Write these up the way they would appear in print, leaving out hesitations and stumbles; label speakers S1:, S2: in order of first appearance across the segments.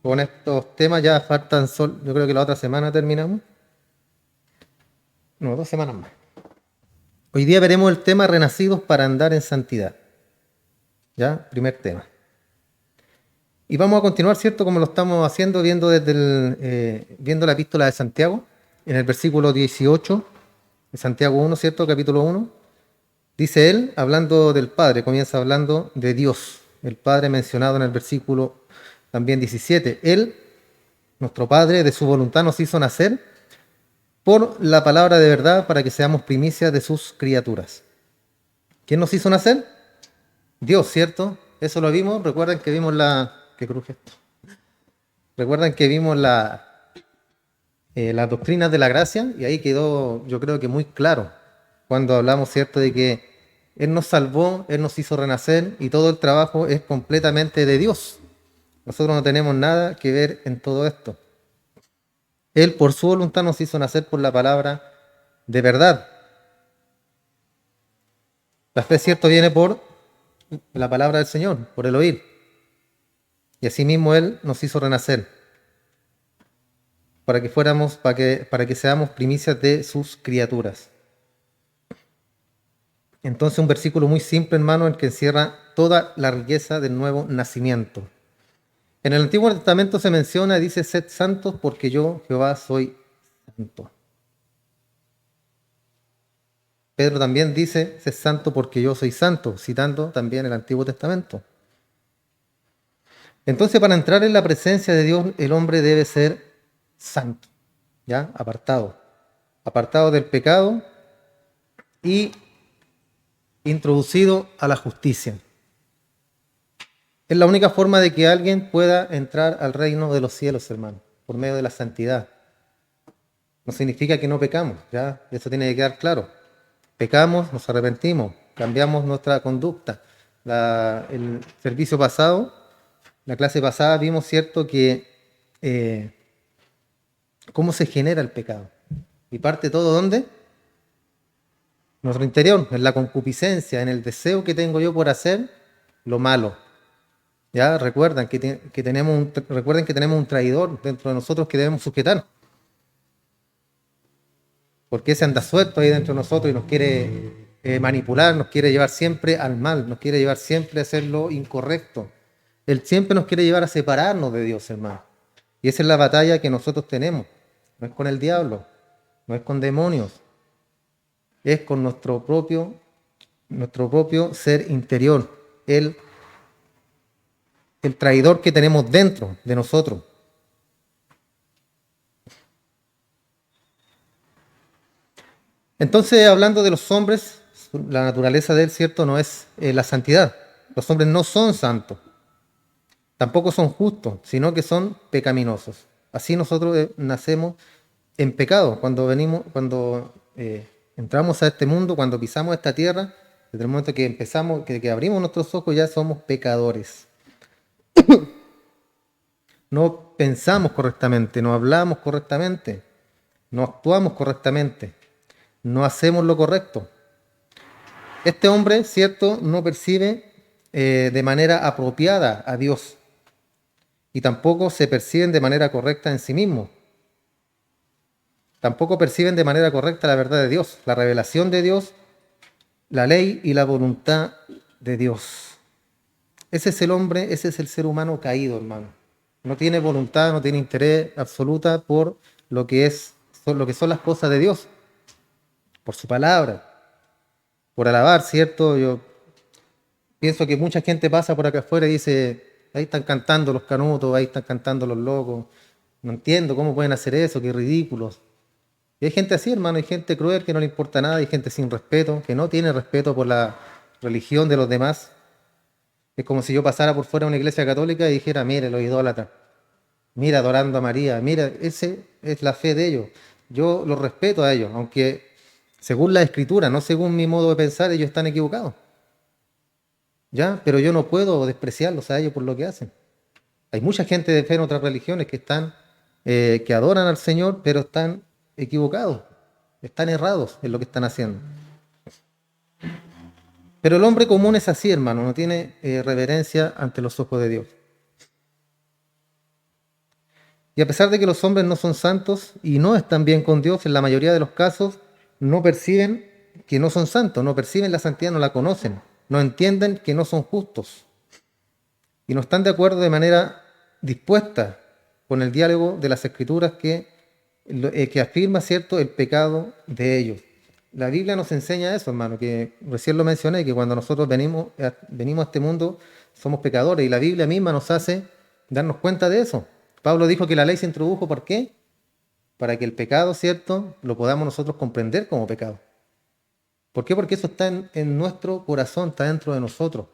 S1: Con estos temas ya faltan, yo creo que la otra semana terminamos. No, 2 semanas más. Hoy día veremos el tema renacidos para andar en santidad. ¿Ya? Primer tema. Y vamos a continuar, ¿cierto? Como lo estamos haciendo, viendo la epístola de Santiago, en el versículo 18, de Santiago 1, ¿cierto? Capítulo 1. Dice él, hablando del Padre, comienza hablando de Dios. El Padre mencionado en el versículo también 17. Él, nuestro Padre, de su voluntad nos hizo nacer por la palabra de verdad para que seamos primicias de sus criaturas. ¿Quién nos hizo nacer? Dios, ¿cierto? Eso lo vimos. Recuerden que vimos la... ¿Qué cruje esto? Recuerdan que vimos las doctrinas de la gracia y ahí quedó, yo creo que muy claro, cuando hablamos, ¿cierto?, de que Él nos salvó, Él nos hizo renacer y todo el trabajo es completamente de Dios. Nosotros no tenemos nada que ver en todo esto. Él por su voluntad nos hizo nacer por la palabra de verdad. La fe, ¿cierto?, viene por la palabra del Señor, por el oír. Y asimismo Él nos hizo renacer para que seamos primicias de sus criaturas. Entonces un versículo muy simple, hermano, el que encierra toda la riqueza del nuevo nacimiento. En el Antiguo Testamento se menciona, dice, sed santos porque yo, Jehová, soy santo. Pedro también dice, sed santo porque yo soy santo, citando también el Antiguo Testamento. Entonces, para entrar en la presencia de Dios, el hombre debe ser santo, ¿ya? Apartado del pecado y introducido a la justicia. Es la única forma de que alguien pueda entrar al reino de los cielos, hermano, por medio de la santidad. No significa que no pecamos, ¿ya? Eso tiene que quedar claro. Pecamos, nos arrepentimos, cambiamos nuestra conducta. El servicio pasado, la clase pasada, vimos, ¿cierto?, que cómo se genera el pecado. Y parte todo, ¿dónde? Nuestro interior, en la concupiscencia, en el deseo que tengo yo por hacer lo malo. Ya recuerden que tenemos un traidor dentro de nosotros que debemos sujetar. Porque ese anda suelto ahí dentro de nosotros y nos quiere manipular, nos quiere llevar siempre al mal, nos quiere llevar siempre a hacer lo incorrecto. Él siempre nos quiere llevar a separarnos de Dios, hermano. Y esa es la batalla que nosotros tenemos. No es con el diablo, no es con demonios, es con nuestro propio ser interior, el, el traidor que tenemos dentro de nosotros. Entonces, hablando de los hombres, la naturaleza de él, ¿cierto?, no es la santidad. Los hombres no son santos, tampoco son justos, sino que son pecaminosos. Así nosotros nacemos en pecado. Cuando entramos a este mundo, cuando pisamos esta tierra, desde el momento que empezamos, que abrimos nuestros ojos, ya somos pecadores. No pensamos correctamente, no hablamos correctamente, no actuamos correctamente, no hacemos lo correcto. Este hombre, ¿cierto?, no percibe de manera apropiada a Dios y tampoco se perciben de manera correcta en sí mismos. Tampoco perciben de manera correcta la verdad de Dios, la revelación de Dios, la ley y la voluntad de Dios. Ese es el hombre, ese es el ser humano caído, hermano. No tiene voluntad, no tiene interés absoluta por lo que son las cosas de Dios, por su palabra, por alabar, ¿cierto? Yo pienso que mucha gente pasa por acá afuera y dice, ahí están cantando los canutos, ahí están cantando los locos. No entiendo cómo pueden hacer eso, qué ridículos. Y hay gente así, hermano, hay gente cruel que no le importa nada, hay gente sin respeto, que no tiene respeto por la religión de los demás. Es como si yo pasara por fuera de una iglesia católica y dijera, mire, los idólatras, mira, adorando a María, mira, ese es la fe de ellos. Yo los respeto a ellos, aunque según la escritura, no según mi modo de pensar, ellos están equivocados. ¿Ya? Pero yo no puedo despreciarlos a ellos por lo que hacen. Hay mucha gente de fe en otras religiones que adoran al Señor, pero están equivocados, están errados en lo que están haciendo. Pero el hombre común es así, hermano, no tiene reverencia ante los ojos de Dios. Y a pesar de que los hombres no son santos y no están bien con Dios, en la mayoría de los casos no perciben que no son santos, no perciben la santidad, no la conocen, no entienden que no son justos y no están de acuerdo de manera dispuesta con el diálogo de las Escrituras que afirma, ¿cierto?, el pecado de ellos. La Biblia nos enseña eso, hermano, que recién lo mencioné, que cuando nosotros venimos a este mundo somos pecadores y la Biblia misma nos hace darnos cuenta de eso. Pablo dijo que la ley se introdujo, ¿por qué? Para que el pecado, ¿cierto?, lo podamos nosotros comprender como pecado. ¿Por qué? Porque eso está en nuestro corazón, está dentro de nosotros.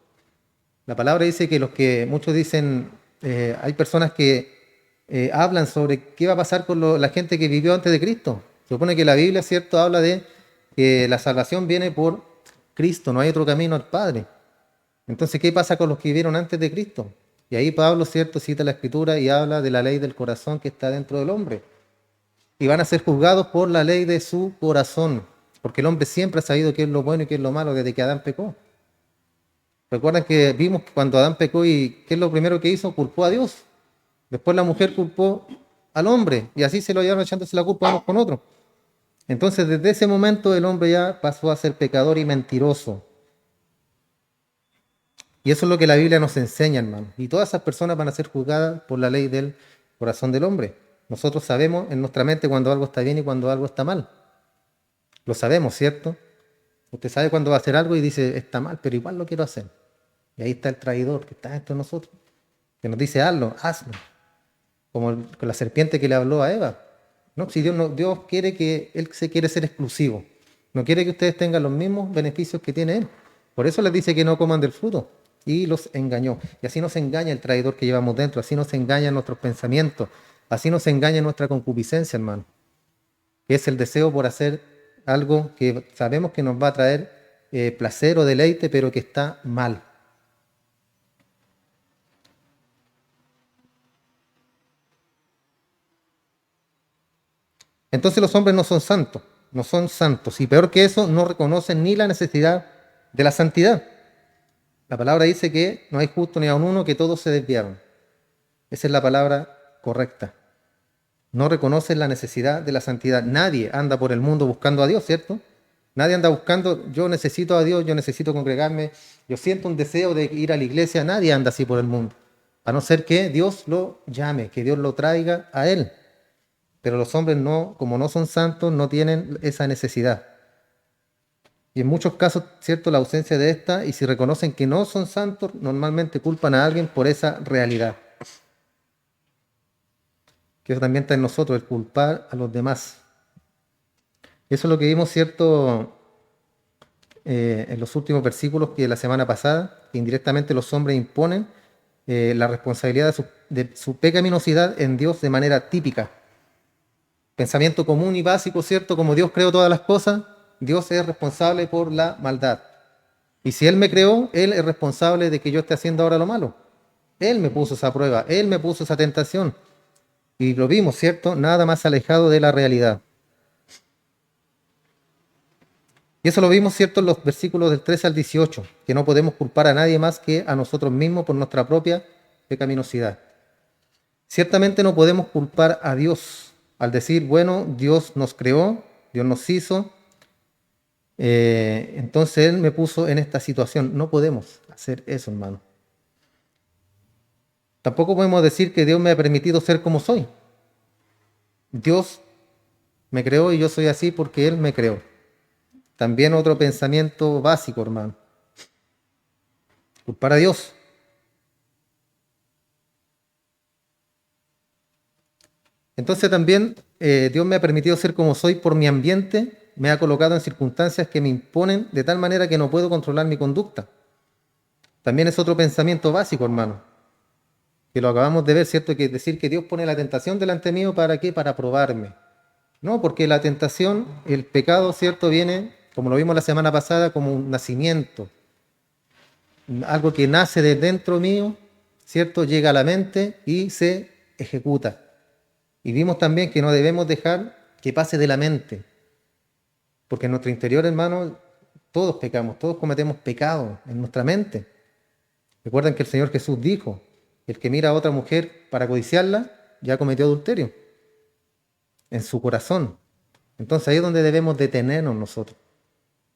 S1: La palabra dice que muchos dicen, hay personas que hablan sobre qué va a pasar con la gente que vivió antes de Cristo. Se supone que la Biblia, ¿cierto?, habla de que la salvación viene por Cristo, no hay otro camino al Padre. Entonces, ¿qué pasa con los que vivieron antes de Cristo? Y ahí Pablo, ¿cierto?, cita la Escritura y habla de la ley del corazón que está dentro del hombre. Y van a ser juzgados por la ley de su corazón, porque el hombre siempre ha sabido qué es lo bueno y qué es lo malo desde que Adán pecó. Recuerdan que vimos que cuando Adán pecó y ¿qué es lo primero que hizo? Culpó a Dios. Después la mujer culpó al hombre y así se lo llevaron echándose la culpa unos con otros. Entonces desde ese momento el hombre ya pasó a ser pecador y mentiroso. Y eso es lo que la Biblia nos enseña, hermano. Y todas esas personas van a ser juzgadas por la ley del corazón del hombre. Nosotros sabemos en nuestra mente cuando algo está bien y cuando algo está mal. Lo sabemos, ¿cierto? Usted sabe cuando va a hacer algo y dice, está mal, pero igual lo quiero hacer. Y ahí está el traidor que está dentro de nosotros, que nos dice, hazlo. Como con la serpiente que le habló a Eva. No, si Dios quiere Él se quiere ser exclusivo. No quiere que ustedes tengan los mismos beneficios que tiene Él. Por eso les dice que no coman del fruto. Y los engañó. Y así nos engaña el traidor que llevamos dentro. Así nos engañan nuestros pensamientos. Así nos engaña nuestra concupiscencia, hermano. Que es el deseo por hacer algo que sabemos que nos va a traer placer o deleite, pero que está mal. Entonces los hombres no son santos, y peor que eso, no reconocen ni la necesidad de la santidad. La palabra dice que no hay justo ni aun uno, que todos se desviaron. Esa es la palabra correcta. No reconocen la necesidad de la santidad. Nadie anda por el mundo buscando a Dios, ¿cierto? Nadie anda buscando, yo necesito a Dios, yo necesito congregarme, yo siento un deseo de ir a la iglesia. Nadie anda así por el mundo, a no ser que Dios lo llame, que Dios lo traiga a Él. Pero los hombres no, como no son santos, no tienen esa necesidad. Y en muchos casos, ¿cierto?, la ausencia de esta, y si reconocen que no son santos, normalmente culpan a alguien por esa realidad. Que eso también está en nosotros, el culpar a los demás. Eso es lo que vimos, ¿cierto?, en los últimos versículos que la semana pasada, que indirectamente los hombres imponen la responsabilidad de su pecaminosidad en Dios de manera típica. Pensamiento común y básico, ¿cierto? Como Dios creó todas las cosas, Dios es responsable por la maldad. Y si Él me creó, Él es responsable de que yo esté haciendo ahora lo malo. Él me puso esa prueba, Él me puso esa tentación. Y lo vimos, ¿cierto? Nada más alejado de la realidad. Y eso lo vimos, ¿cierto?, en los versículos del 13 al 18, que no podemos culpar a nadie más que a nosotros mismos por nuestra propia pecaminosidad. Ciertamente no podemos culpar a Dios al decir, bueno, Dios nos creó, Dios nos hizo, entonces Él me puso en esta situación. No podemos hacer eso, hermano. Tampoco podemos decir que Dios me ha permitido ser como soy. Dios me creó y yo soy así porque Él me creó. También otro pensamiento básico, hermano. Culpar a Dios. Entonces también Dios me ha permitido ser como soy por mi ambiente, me ha colocado en circunstancias que me imponen de tal manera que no puedo controlar mi conducta. También es otro pensamiento básico, hermano, que lo acabamos de ver, ¿cierto? Que decir que Dios pone la tentación delante mío, ¿para qué? Para probarme. No, porque la tentación, el pecado, ¿cierto?, viene, como lo vimos la semana pasada, como un nacimiento. Algo que nace de dentro mío, ¿cierto?, llega a la mente y se ejecuta. Y vimos también que no debemos dejar que pase de la mente, porque en nuestro interior, hermano, todos pecamos, todos cometemos pecado en nuestra mente. Recuerden que el Señor Jesús dijo, el que mira a otra mujer para codiciarla, ya cometió adulterio en su corazón. Entonces ahí es donde debemos detenernos nosotros,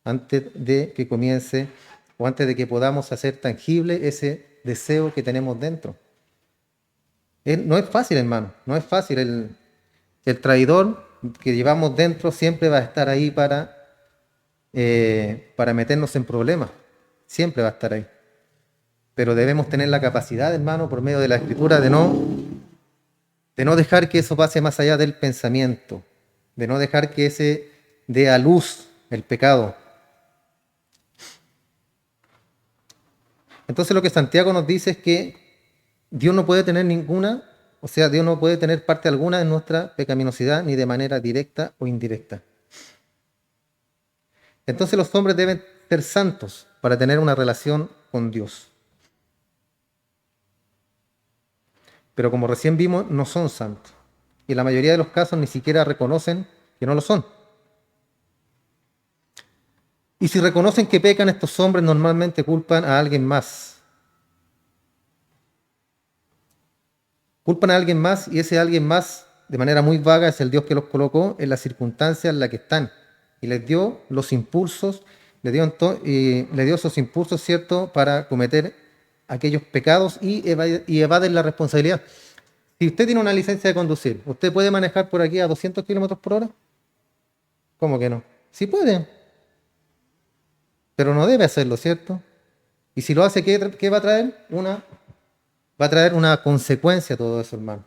S1: antes de que comience o antes de que podamos hacer tangible ese deseo que tenemos dentro. No es fácil, hermano, no es fácil. El traidor que llevamos dentro siempre va a estar ahí para meternos en problemas, siempre va a estar ahí. Pero debemos tener la capacidad, hermano, por medio de la Escritura, de no dejar que eso pase más allá del pensamiento, de no dejar que ese dé a luz el pecado. Entonces lo que Santiago nos dice es que Dios no puede tener Dios no puede tener parte alguna en nuestra pecaminosidad, ni de manera directa o indirecta. Entonces los hombres deben ser santos para tener una relación con Dios. Pero como recién vimos, no son santos. Y en la mayoría de los casos ni siquiera reconocen que no lo son. Y si reconocen que pecan, estos hombres normalmente culpan a alguien más. Culpan a alguien más y ese alguien más, de manera muy vaga, es el Dios que los colocó en las circunstancias en las que están. Y les dio los impulsos, le dio esos impulsos, ¿cierto?, para cometer aquellos pecados y evaden la responsabilidad. Si usted tiene una licencia de conducir, ¿usted puede manejar por aquí a 200 kilómetros por hora? ¿Cómo que no? Sí puede, pero no debe hacerlo, ¿cierto? Y si lo hace, ¿qué va a traer? Va a traer una consecuencia todo eso, hermano.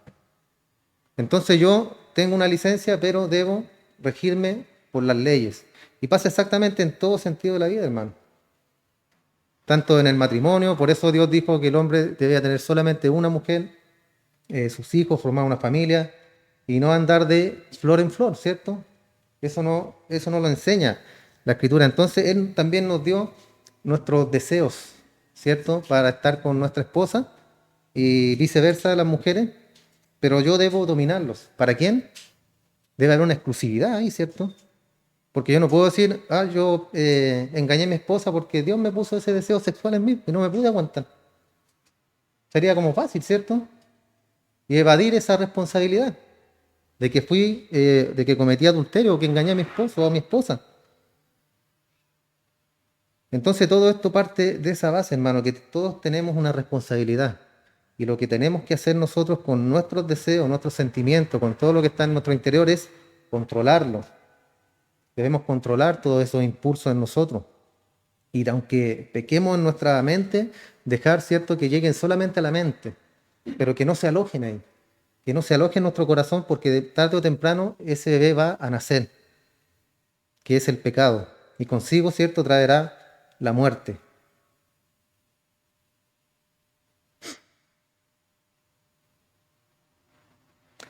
S1: Entonces yo tengo una licencia, pero debo regirme por las leyes. Y pasa exactamente en todo sentido de la vida, hermano. Tanto en el matrimonio, por eso Dios dijo que el hombre debía tener solamente una mujer, sus hijos, formar una familia, y no andar de flor en flor, ¿cierto? Eso no lo enseña la Escritura. Entonces Él también nos dio nuestros deseos, ¿cierto?, para estar con nuestra esposa y viceversa las mujeres, pero yo debo dominarlos. ¿Para quién? Debe haber una exclusividad ahí, ¿cierto? Porque yo no puedo decir, yo engañé a mi esposa porque Dios me puso ese deseo sexual en mí y no me pude aguantar. Sería como fácil, ¿cierto? Y evadir esa responsabilidad de que cometí adulterio o que engañé a mi esposo o a mi esposa. Entonces todo esto parte de esa base, hermano, que todos tenemos una responsabilidad. Y lo que tenemos que hacer nosotros con nuestros deseos, nuestros sentimientos, con todo lo que está en nuestro interior es controlarlo. Debemos controlar todos esos impulsos en nosotros. Y aunque pequemos en nuestra mente, dejar, ¿cierto?, que lleguen solamente a la mente, pero que no se alojen ahí. Que no se aloje en nuestro corazón porque tarde o temprano ese bebé va a nacer, que es el pecado. Y consigo, ¿cierto?, traerá la muerte.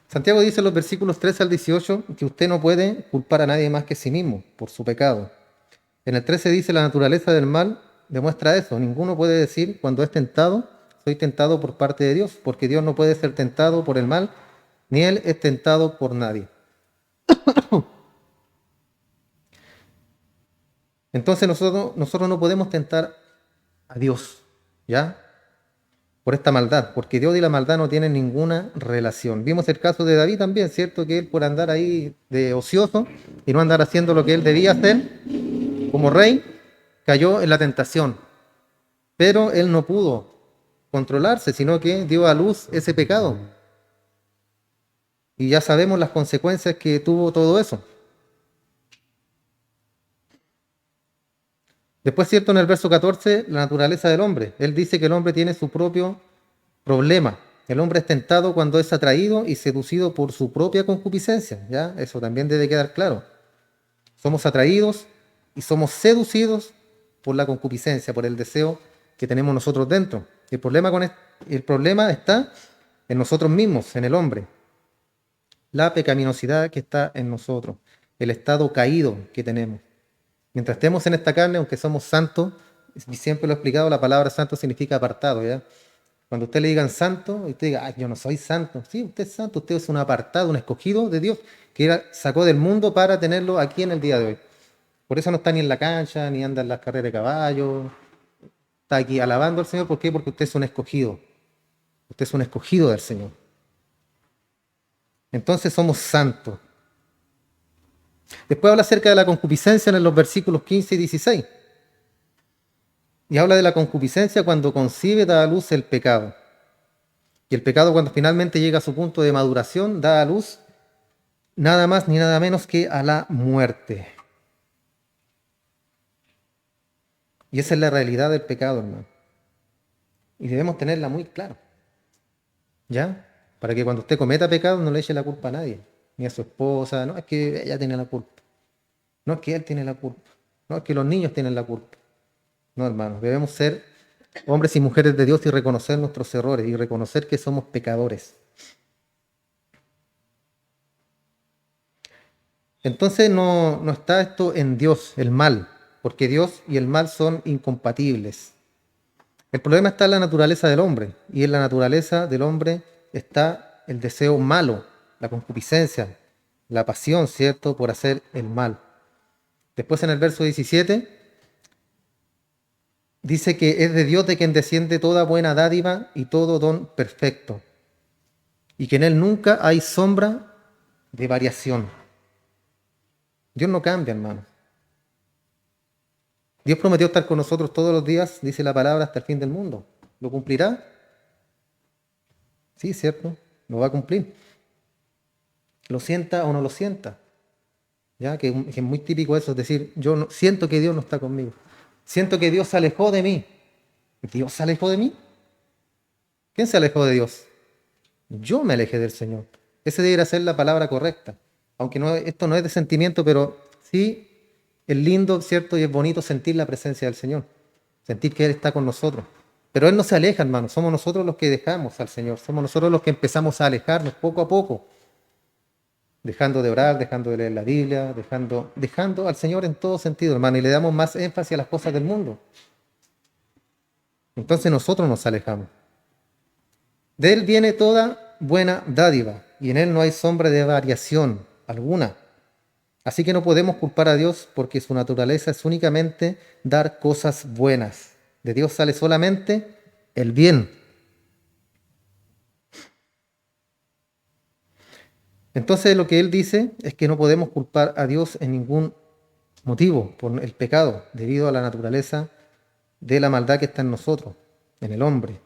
S1: Santiago dice en los versículos 13 al 18 que usted no puede culpar a nadie más que a sí mismo por su pecado. En el 13 dice la naturaleza del mal demuestra eso. Ninguno puede decir cuando es tentado, soy tentado por parte de Dios, porque Dios no puede ser tentado por el mal, ni Él es tentado por nadie. Entonces nosotros no podemos tentar a Dios, ¿ya? Por esta maldad, porque Dios y la maldad no tienen ninguna relación. Vimos el caso de David también, ¿cierto? Que él por andar ahí de ocioso y no andar haciendo lo que él debía hacer como rey, cayó en la tentación. Pero él no pudo controlarse, sino que dio a luz ese pecado. Y ya sabemos las consecuencias que tuvo todo eso. Después, cierto, en el verso 14, la naturaleza del hombre. Él dice que el hombre tiene su propio problema. El hombre es tentado cuando es atraído y seducido por su propia concupiscencia. ¿Ya? Eso también debe quedar claro. Somos atraídos y somos seducidos por la concupiscencia, por el deseo que tenemos nosotros dentro. El problema está en nosotros mismos, en el hombre. La pecaminosidad que está en nosotros, el estado caído que tenemos. Mientras estemos en esta carne, aunque somos santos, y siempre lo he explicado, la palabra santo significa apartado, ¿ya? Cuando usted le digan santo, y usted diga, yo no soy santo. Sí, usted es santo, usted es un apartado, un escogido de Dios, que sacó del mundo para tenerlo aquí en el día de hoy. Por eso no está ni en la cancha, ni anda en las carreras de caballo. Está aquí alabando al Señor. ¿Por qué? Porque usted es un escogido. Usted es un escogido del Señor. Entonces somos santos. Después habla acerca de la concupiscencia en los versículos 15 y 16. Y habla de la concupiscencia cuando concibe, da a luz el pecado. Y el pecado, cuando finalmente llega a su punto de maduración, da a luz nada más ni nada menos que a la muerte. Y esa es la realidad del pecado, hermano. Y debemos tenerla muy clara. ¿Ya? Para que cuando usted cometa pecado no le eche la culpa a nadie. Ni a su esposa. No, es que ella tiene la culpa. No es que él tiene la culpa. No es que los niños tienen la culpa. No, hermano. Debemos ser hombres y mujeres de Dios y reconocer nuestros errores y reconocer que somos pecadores. Entonces no está esto en Dios, el mal, porque Dios y el mal son incompatibles. El problema está en la naturaleza del hombre, y en la naturaleza del hombre está el deseo malo, la concupiscencia, la pasión, ¿cierto?, por hacer el mal. Después en el verso 17 dice que es de Dios de quien desciende toda buena dádiva y todo don perfecto, y que en él nunca hay sombra de variación. Dios no cambia, hermano. Dios prometió estar con nosotros todos los días, dice la palabra, hasta el fin del mundo. ¿Lo cumplirá? Sí, cierto, lo va a cumplir. Lo sienta o no lo sienta. ¿Ya? Que es muy típico eso, es decir, yo siento que Dios no está conmigo. Siento que Dios se alejó de mí. ¿Dios se alejó de mí? ¿Quién se alejó de Dios? Yo me alejé del Señor. Esa debería ser la palabra correcta. Aunque esto no es de sentimiento, pero sí es lindo, ¿cierto? Y es bonito sentir la presencia del Señor. Sentir que Él está con nosotros. Pero Él no se aleja, hermano. Somos nosotros los que dejamos al Señor. Somos nosotros los que empezamos a alejarnos poco a poco. Dejando de orar, dejando de leer la Biblia, dejando al Señor en todo sentido, hermano. Y le damos más énfasis a las cosas del mundo. Entonces nosotros nos alejamos. De Él viene toda buena dádiva. Y en Él no hay sombra de variación alguna. Así que no podemos culpar a Dios porque su naturaleza es únicamente dar cosas buenas. De Dios sale solamente el bien. Entonces lo que él dice es que no podemos culpar a Dios en ningún motivo por el pecado, debido a la naturaleza de la maldad que está en nosotros, en el hombre.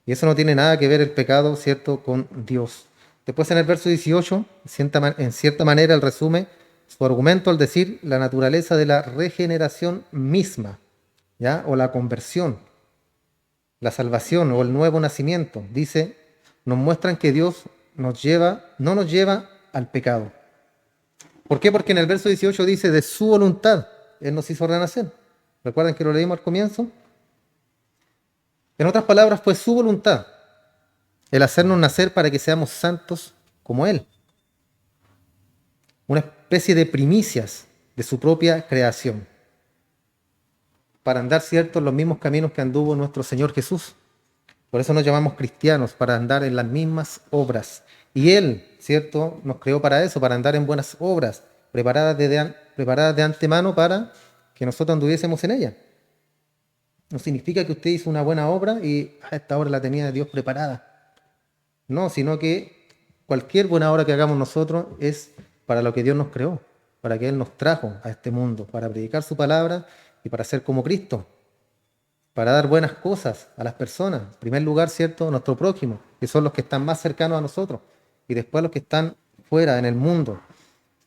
S1: Y eso no tiene nada que ver el pecado, ¿cierto?, con Dios. Después en el verso 18, en cierta manera él resume su argumento al decir la naturaleza de la regeneración misma, ¿ya? O la conversión, la salvación o el nuevo nacimiento. Dice, nos muestran que Dios no nos lleva al pecado. ¿Por qué? Porque en el verso 18 dice, de su voluntad, Él nos hizo renacer. ¿Recuerdan que lo leímos al comienzo? En otras palabras, fue su voluntad el hacernos nacer para que seamos santos como Él. Una especie de primicias de su propia creación. Para andar, ¿cierto?, en los mismos caminos que anduvo nuestro Señor Jesús. Por eso nos llamamos cristianos, para andar en las mismas obras. Y Él, ¿cierto?, nos creó para eso, para andar en buenas obras, preparadas de antemano para que nosotros anduviésemos en ellas. No significa que usted hizo una buena obra y a esta hora la tenía Dios preparada. No, sino que cualquier buena obra que hagamos nosotros es para lo que Dios nos creó, para que Él nos trajo a este mundo, para predicar su palabra y para ser como Cristo, para dar buenas cosas a las personas. En primer lugar, ¿cierto?, nuestro prójimo, que son los que están más cercanos a nosotros, y después los que están fuera, en el mundo.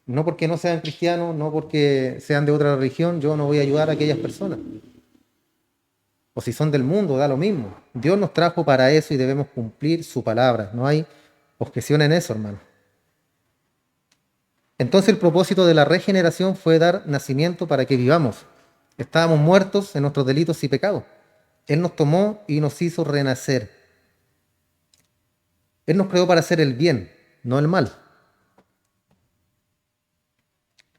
S1: No porque no sean cristianos, no porque sean de otra religión, yo no voy a ayudar a aquellas personas. O si son del mundo, da lo mismo. Dios nos trajo para eso y debemos cumplir su palabra. No hay objeción en eso, hermano. Entonces el propósito de la regeneración fue dar nacimiento para que vivamos. Estábamos muertos en nuestros delitos y pecados. Él nos tomó y nos hizo renacer. Él nos creó para hacer el bien, no el mal.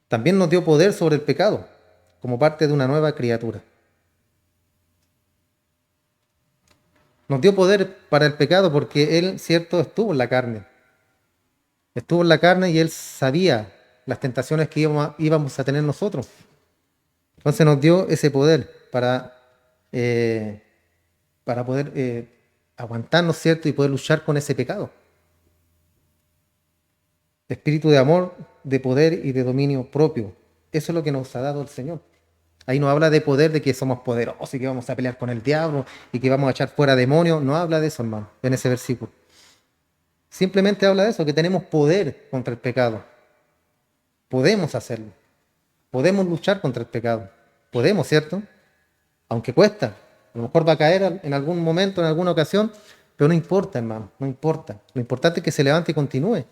S1: También nos dio poder sobre el pecado, como parte de una nueva criatura. Nos dio poder para el pecado porque Él, cierto, estuvo en la carne. Estuvo en la carne y Él sabía las tentaciones que íbamos a tener nosotros. Entonces nos dio ese poder para poder aguantarnos, ¿cierto? Y poder luchar con ese pecado. espíritu de amor, de poder y de dominio propio. Eso es lo que nos ha dado el Señor. Ahí no habla de poder, de que somos poderosos y que vamos a pelear con el diablo y que vamos a echar fuera demonios. No habla de eso, hermano, en ese versículo. Simplemente habla de eso, que tenemos poder contra el pecado. Podemos hacerlo. Podemos luchar contra el pecado. Podemos, ¿cierto? Aunque cuesta. A lo mejor va a caer en algún momento, en alguna ocasión, pero no importa, hermano, no importa. Lo importante es que se levante y continúe.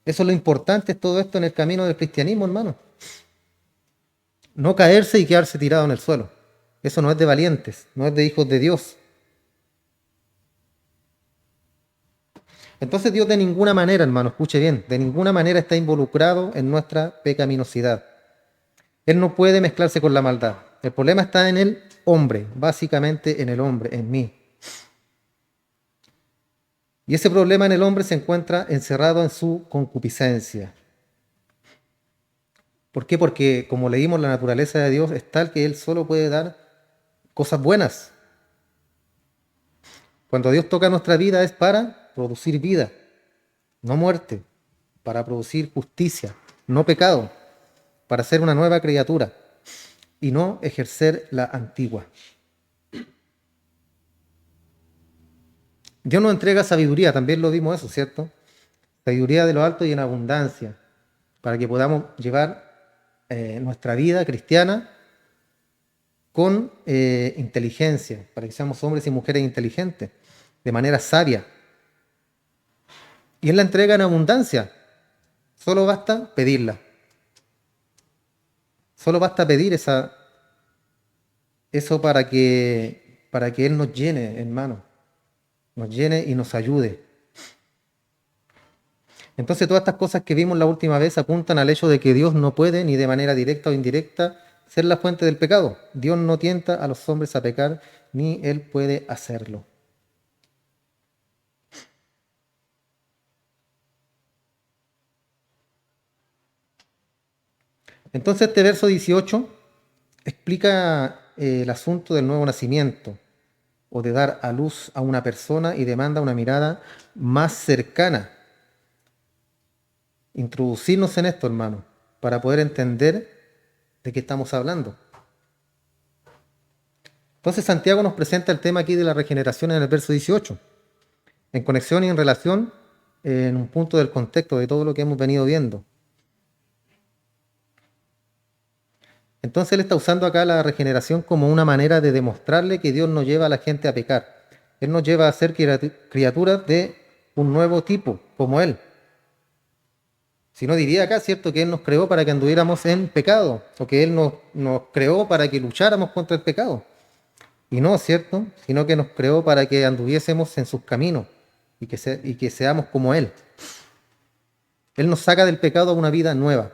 S1: Eso es lo importante, es todo esto en el camino del cristianismo, hermano. No caerse y quedarse tirado en el suelo. Eso no es de valientes, no es de hijos de Dios. Entonces Dios de ninguna manera, hermano, escuche bien, de ninguna manera está involucrado en nuestra pecaminosidad. Él no puede mezclarse con la maldad. El problema está en el hombre, básicamente en el hombre, en mí. Y ese problema en el hombre se encuentra encerrado en su concupiscencia. ¿Por qué? Porque, como leímos, la naturaleza de Dios es tal que Él solo puede dar cosas buenas. Cuando Dios toca nuestra vida es para producir vida, no muerte, para producir justicia, no pecado, para ser una nueva criatura y no ejercer la antigua. Dios nos entrega sabiduría, también lo vimos eso, ¿cierto? Sabiduría de lo alto y en abundancia, para que podamos llevar nuestra vida cristiana con inteligencia, para que seamos hombres y mujeres inteligentes, de manera sabia. Y Él la entrega en abundancia, solo basta pedirla. Solo basta pedir eso para que Él nos llene, hermano, nos llene y nos ayude. Entonces todas estas cosas que vimos la última vez apuntan al hecho de que Dios no puede, ni de manera directa o indirecta, ser la fuente del pecado. Dios no tienta a los hombres a pecar, ni Él puede hacerlo. Entonces este verso 18 explica el asunto del nuevo nacimiento o de dar a luz a una persona y demanda una mirada más cercana. Introducirnos en esto, hermano, para poder entender de qué estamos hablando. Entonces Santiago nos presenta el tema aquí de la regeneración en el verso 18, en conexión y en relación en un punto del contexto de todo lo que hemos venido viendo. Entonces él está usando acá la regeneración como una manera de demostrarle que Dios no lleva a la gente a pecar. Él nos lleva a ser criaturas de un nuevo tipo, como Él. Si no diría acá, ¿cierto? Que Él nos creó para que anduviéramos en pecado, o que Él nos creó para que lucháramos contra el pecado. Y no, ¿cierto? Sino que nos creó para que anduviésemos en sus caminos y que seamos como Él. Él nos saca del pecado a una vida nueva.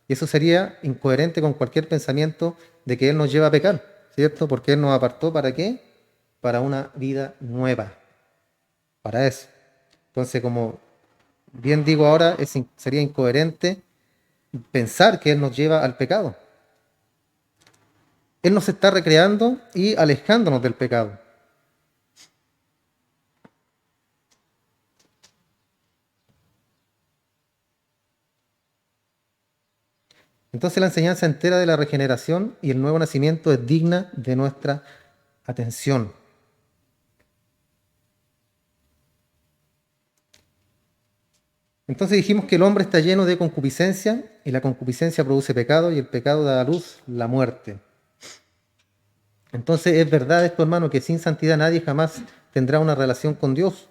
S1: Y eso sería incoherente con cualquier pensamiento de que Él nos lleva a pecar, ¿cierto? Porque Él nos apartó ¿para qué? Para una vida nueva. Para eso. Entonces, como bien digo ahora, sería incoherente pensar que Él nos lleva al pecado. Él nos está recreando y alejándonos del pecado. Entonces la enseñanza entera de la regeneración y el nuevo nacimiento es digna de nuestra atención. Entonces dijimos que el hombre está lleno de concupiscencia y la concupiscencia produce pecado y el pecado da a luz la muerte. Entonces es verdad esto, hermano, que sin santidad nadie jamás tendrá una relación con Dios.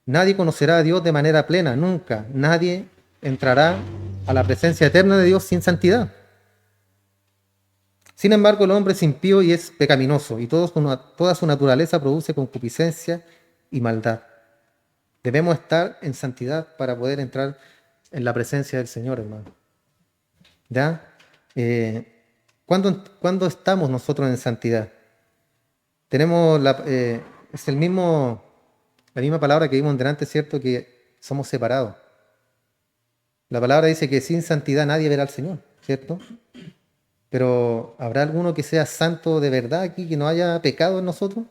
S1: Nadie conocerá a Dios de manera plena, nunca. Nadie entrará a la presencia eterna de Dios sin santidad. Sin embargo, el hombre es impío y es pecaminoso, y toda su naturaleza produce concupiscencia y maldad. Debemos estar en santidad para poder entrar en la presencia del Señor, hermano. ¿Ya? ¿Cuándo estamos nosotros en santidad? Tenemos es la misma palabra que vimos delante, ¿cierto? Que somos separados. La palabra dice que sin santidad nadie verá al Señor, ¿cierto? Pero ¿habrá alguno que sea santo de verdad aquí, que no haya pecado en nosotros?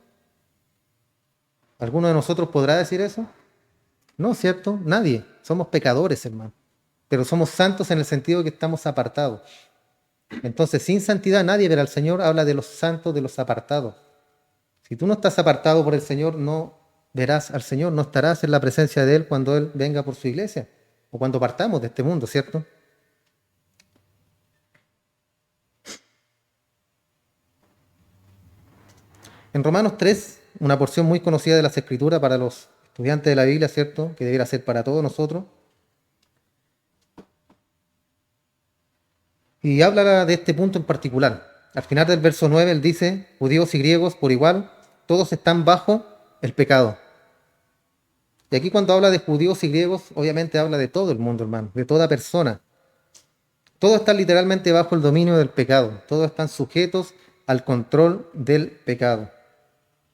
S1: ¿Alguno de nosotros podrá decir eso? No, ¿cierto? Nadie. Somos pecadores, hermano. pero somos santos en el sentido que estamos apartados. Entonces, sin santidad nadie verá al Señor, habla de los santos, de los apartados. Si tú no estás apartado por el Señor, no verás al Señor, no estarás en la presencia de Él cuando Él venga por su iglesia o cuando partamos de este mundo, ¿cierto? En Romanos 3, una porción muy conocida de las Escrituras para los estudiantes de la Biblia, ¿cierto? Que debería ser para todos nosotros. Y habla de este punto en particular. Al final del verso 9, él dice, judíos y griegos por igual, todos están bajo el pecado. Y aquí cuando habla de judíos y griegos, obviamente habla de todo el mundo, hermano, de toda persona. Todos están literalmente bajo el dominio del pecado. Todos están sujetos al control del pecado.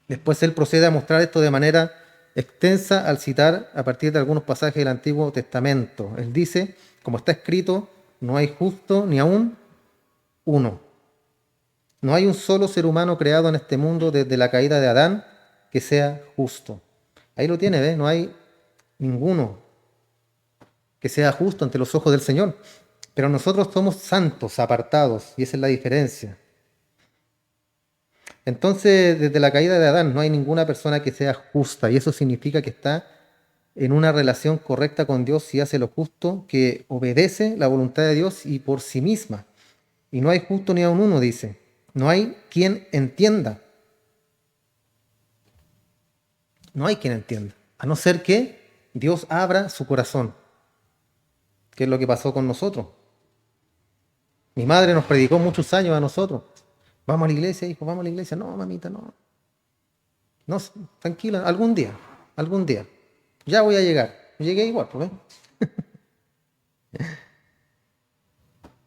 S1: Después él procede a mostrar esto de manera extensa al citar a partir de algunos pasajes del Antiguo Testamento. Él dice, como está escrito, no hay justo ni aún uno. No hay un solo ser humano creado en este mundo desde la caída de Adán que sea justo. Ahí lo tiene, ¿ves? No hay ninguno que sea justo ante los ojos del Señor. Pero nosotros somos santos, apartados, y esa es la diferencia. Entonces, desde la caída de Adán no hay ninguna persona que sea justa, y eso significa que está en una relación correcta con Dios y hace lo justo, que obedece la voluntad de Dios y por sí misma. Y no hay justo ni aun uno, dice. No hay quien entienda. No hay quien entienda. A no ser que Dios abra su corazón, que es lo que pasó con nosotros. Mi madre nos predicó muchos años a nosotros. Vamos a la iglesia, hijo, vamos a la iglesia. No, mamita, no. No, tranquila, algún día, algún día. Ya voy a llegar. Llegué igual, ¿pues?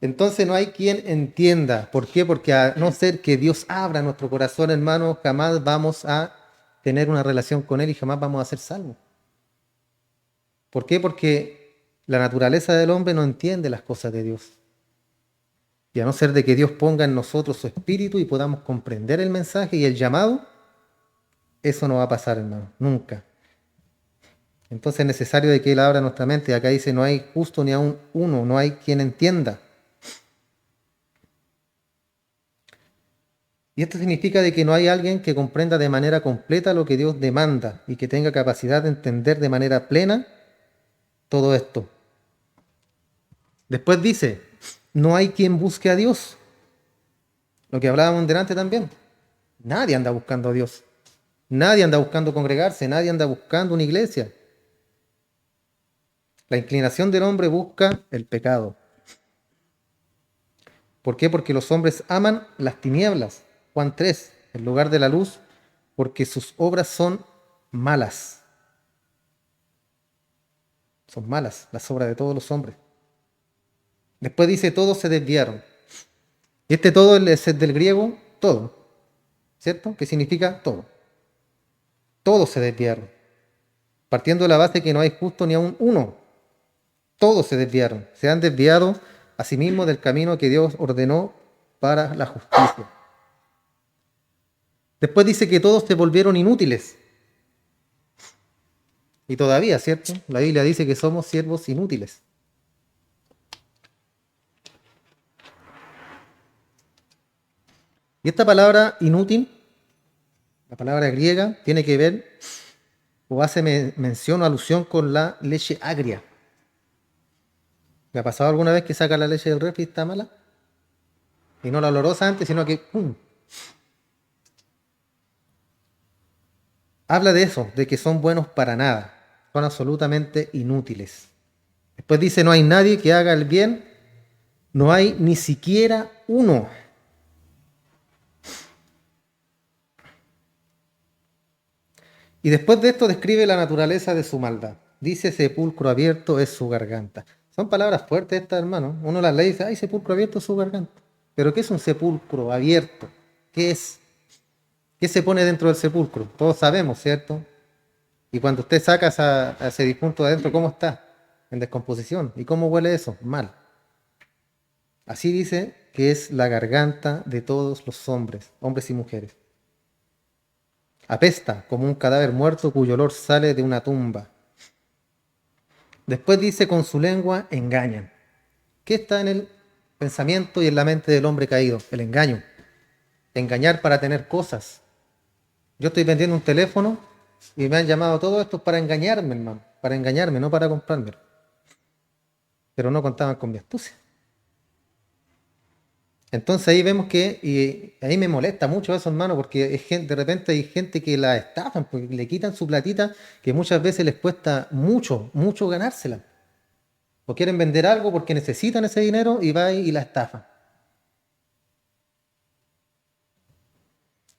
S1: Entonces no hay quien entienda. ¿Por qué? Porque a no ser que Dios abra nuestro corazón, hermano, jamás vamos a tener una relación con Él y jamás vamos a ser salvos. ¿Por qué? Porque la naturaleza del hombre no entiende las cosas de Dios. Y a no ser de que Dios ponga en nosotros su espíritu y podamos comprender el mensaje y el llamado, eso no va a pasar, hermano, nunca. Entonces es necesario de que Él abra nuestra mente. Acá dice, no hay justo ni aun uno, no hay quien entienda. Y esto significa de que no hay alguien que comprenda de manera completa lo que Dios demanda y que tenga capacidad de entender de manera plena todo esto. Después dice, no hay quien busque a Dios. Lo que hablábamos delante también. Nadie anda buscando a Dios. Nadie anda buscando congregarse, nadie anda buscando una iglesia. La inclinación del hombre busca el pecado. ¿Por qué? Porque los hombres aman las tinieblas. Juan 3, en lugar de la luz, porque sus obras son malas. Son malas las obras de todos los hombres. Después dice, todos se desviaron. Y este todo es del griego, todo. ¿Cierto? Que significa todo. Todos se desviaron. Partiendo de la base que no hay justo ni aun uno. Todos se desviaron. Se han desviado a sí mismos del camino que Dios ordenó para la justicia. Después dice que todos se volvieron inútiles. Y todavía, ¿cierto? La Biblia dice que somos siervos inútiles. Y esta palabra inútil, la palabra griega, tiene que ver o hace mención o alusión con la leche agria. ¿Le ha pasado alguna vez que saca la leche del refri y está mala? Y no la olorosa antes, sino que ¡pum! Habla de eso, de que son buenos para nada, son absolutamente inútiles. Después dice, no hay nadie que haga el bien, no hay ni siquiera uno. Y después de esto describe la naturaleza de su maldad. Dice, sepulcro abierto es su garganta. Son palabras fuertes estas, hermano. Uno las lee y dice, ay, sepulcro abierto es su garganta. Pero ¿qué es un sepulcro abierto? ¿Qué es? ¿Qué se pone dentro del sepulcro? Todos sabemos, ¿cierto? Y cuando usted saca a ese difunto de adentro, ¿cómo está? En descomposición. ¿Y cómo huele eso? Mal. Así dice que es la garganta de todos los hombres, hombres y mujeres. Apesta como un cadáver muerto cuyo olor sale de una tumba. Después dice, con su lengua engañan. ¿Qué está en el pensamiento y en la mente del hombre caído? El engaño. Engañar para tener cosas. Yo estoy vendiendo un teléfono y me han llamado todo esto para engañarme, hermano. Para engañarme, no para comprarme. Pero no contaban con mi astucia. Entonces ahí vemos que, y ahí me molesta mucho eso, hermano, porque es gente, de repente hay gente que la estafan, porque le quitan su platita, que muchas veces les cuesta mucho, mucho ganársela. O quieren vender algo porque necesitan ese dinero y va y la estafan.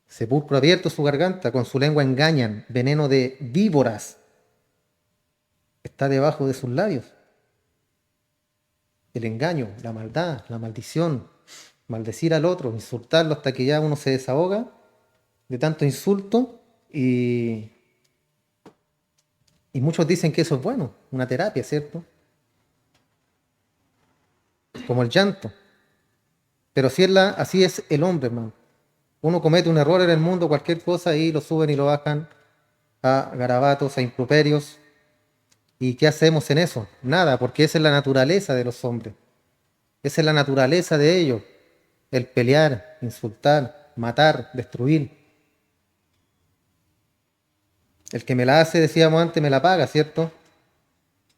S1: Sepulcro abierto su garganta, con su lengua engañan, veneno de víboras está debajo de sus labios. El engaño, la maldad, la maldición, maldecir al otro, insultarlo hasta que ya uno se desahoga de tanto insulto y muchos dicen que eso es bueno, una terapia, ¿cierto? Como el llanto. Pero así es el hombre, hermano. Uno comete un error en el mundo, cualquier cosa, y lo suben y lo bajan a garabatos, a improperios. ¿Y qué hacemos en eso? Nada, porque esa es la naturaleza de los hombres. Esa es la naturaleza de ellos. El pelear, insultar, matar, destruir. El que me la hace, decíamos antes, me la paga, ¿cierto?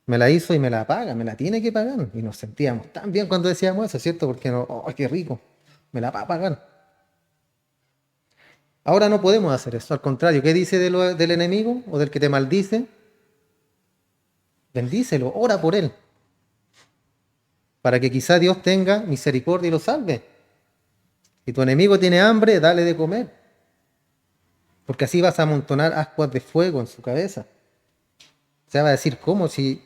S1: Me la hizo y me la paga, me la tiene que pagar. Y nos sentíamos tan bien cuando decíamos eso, ¿cierto? Porque no, oh, qué rico, me la va a pagar. Ahora no podemos hacer eso, al contrario, ¿qué dice del enemigo o del que te maldice? Bendícelo, ora por él, para que quizá Dios tenga misericordia y lo salve. Si tu enemigo tiene hambre, dale de comer, porque así vas a amontonar ascuas de fuego en su cabeza. O sea, va a decir, ¿cómo? Si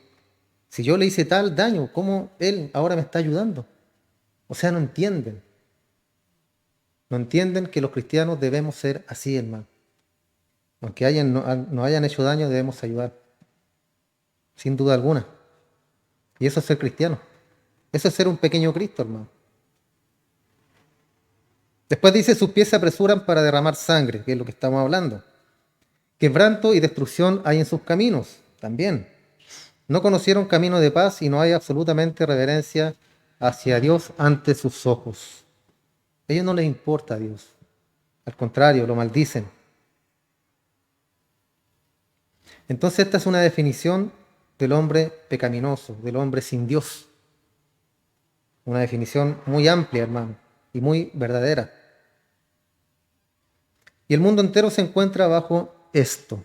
S1: yo le hice tal daño, ¿cómo él ahora me está ayudando? O sea, no entienden. No entienden que los cristianos debemos ser así, hermano. Aunque nos hayan hecho daño, debemos ayudar. Sin duda alguna. Y eso es ser cristiano. Eso es ser un pequeño Cristo, hermano. Después dice, sus pies se apresuran para derramar sangre, que es lo que estamos hablando. Quebranto y destrucción hay en sus caminos, también. No conocieron camino de paz y no hay absolutamente reverencia hacia Dios ante sus ojos. A ellos no les importa a Dios. Al contrario, lo maldicen. Entonces esta es una definición del hombre pecaminoso, del hombre sin Dios. Una definición muy amplia, hermano, y muy verdadera. Y el mundo entero se encuentra bajo esto.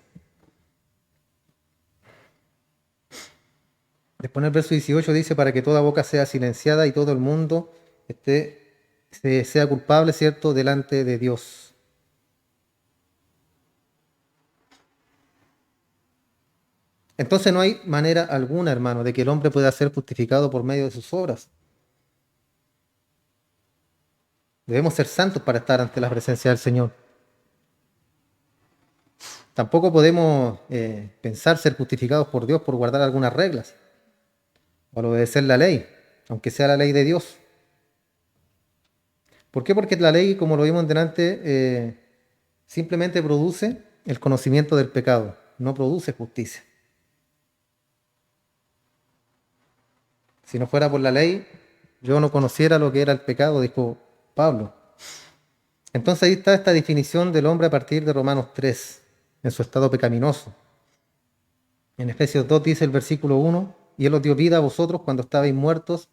S1: Después en el verso 18 dice, para que toda boca sea silenciada y todo el mundo sea culpable, ¿cierto?, delante de Dios. Entonces no hay manera alguna, hermano, de que el hombre pueda ser justificado por medio de sus obras. Debemos ser santos para estar ante la presencia del Señor. Tampoco podemos pensar ser justificados por Dios por guardar algunas reglas o al obedecer la ley, aunque sea la ley de Dios. ¿Por qué? Porque la ley, como lo vimos delante, simplemente produce el conocimiento del pecado, no produce justicia. Si no fuera por la ley, yo no conociera lo que era el pecado, dijo Pablo. Entonces ahí está esta definición del hombre a partir de Romanos 3, en su estado pecaminoso. En Efesios 2 dice el versículo 1, y Él os dio vida a vosotros cuando estabais muertos